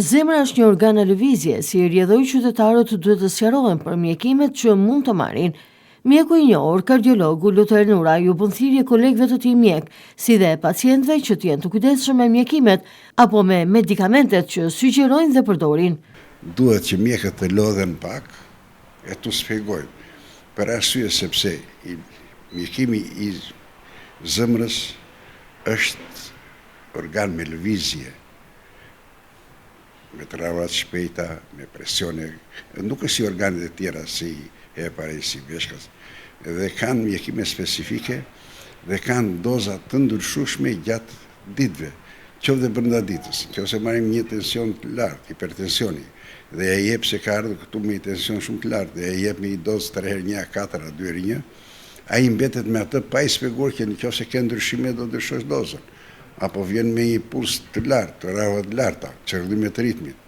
Zemra është një organ e lëvizje, si rrjedhoi qytetarët duhet të sqarohen për mjekimet që mund të marrin. Mjeku i njohur, kardiologu Luter Nura, ju bën thirrje kolegëve të tij mjek, si dhe pacientëve që të jenë të kujdesshëm me mjekimet apo me medikamentet që sugjerojnë dhe përdorin. Duhet që mjekët të lodhen pak e të shpjegojnë, për arsye sepse mjekimi i zemrës është organ me lëvizje, me travat shpejta, me presione, nuk është si organet e tjera, si hepare, si veshkas, dhe kanë mjekime specifike dhe kanë doza të ndryshueshme gjatë ditëve, qoftë dhe brenda ditës. Nëse marrim një tension të lartë, hipertensioni, dhe e jep se ka ardhur këtu me tension shumë të lartë, dhe e jep me një dozë 3x1, 4 a 2x1, ai mbetet me atë pa i shpjeguar që nëse ka ndryshime do ndryshosh dozën. Apo vjen me një puls të lartë, të rrava të larta, çrregullimet e ritmit,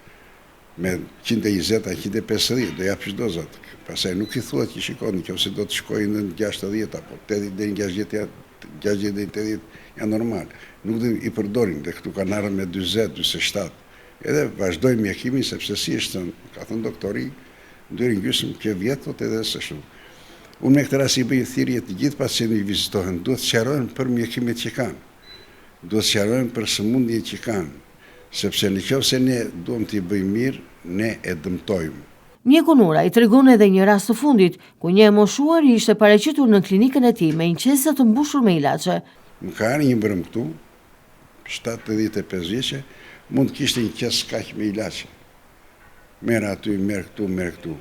me 120 a 150, do japësh dozat. Pastaj nuk i thuhet që shikoni, nëse do të shkojë në 60 apo 80 deri në 60 deri në 80 janë normal. Nuk do i përdorin, dhe këtu kanë ardhur me 40, 47. Edhe vazhdojnë mjekimin sepse si është thënë, ka thënë doktori, deri në gjysmë që vjet thotë edhe së shumë. Unë me këtë rast i bëj thirrje të gjithë pacientëve që vizitohen, duhet të sqarohen për mjekimet që kanë. Duhet të sqarojnë për sëmundjet që kanë, sepse nëse ne duam t'i bëjmë mirë, ne e dëmtojmë. Mjeku Nura i tregon edhe një rast të fundit, ku një e moshuar ishte paraqitur në klinikën e tij me një qese të mbushur me ilaçe. Më ka ardhur një brëm këtu, 75 vjeçë, mund të kishte një qes kaq me ilaçe. Merr aty, merr këtu.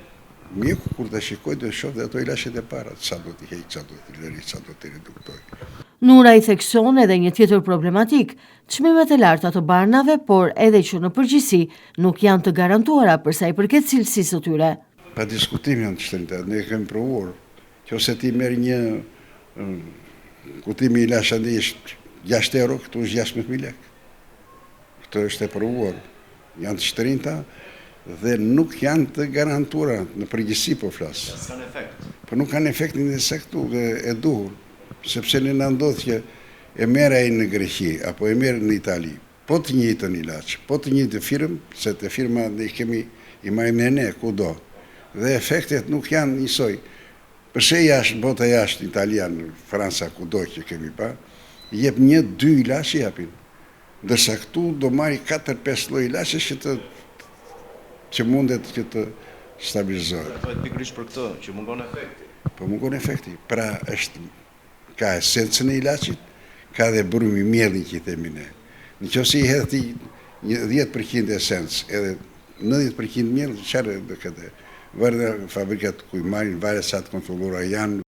Mjeku kur ta shikoj do shoh dhe ato ilaçet e para, sa do t'i heq, sa do t'i lëri, sa do t'i reduktoj. Nura i thekson edhe një tjetër problematik, çmimet e larta të barnave, por edhe që në përgjithësi nuk janë të garantuara për sa i përket cilësisë së tyre. Pa diskutim janë të shtrenjta, ne kemi provuar. Nëse ti merr një kutim i ilaç ande është 6 euro, këtu është 16.000 lekë. Këtë është e provuar. Janë të shtrenjta dhe nuk janë të garantuara në përgjithësi po flas. Kanë efekt. Po nuk kanë efektin e saktë dhe e duhur, sepse ne na ndodh që e merr ai në Greqi apo e merr në Itali, po të njëjtën ilaç, po të njëjtë firmë, se të firma ne i marrim ne kudo. Dhe efektet nuk janë njësoj. Përse jashtë, bota jashtë, italian, Franca, kudo që kemi pa, jep 1-2 ilaç japin. Ndërsa këtu do marri 4-5 lloj ilaçesh që mundet që të stabilizohet. Thuhet pikërisht për këtë, që mungon efekti. Po mungon efekti. Pra ka esencën e ilaçit, ka dhe burmi mielli që i themi ne. Nëse i hedh ti 10% esencë, edhe 90% miell, çfarë do këtë? Vërtet fabrikat ku i marrin varet sa të kontrolluara janë.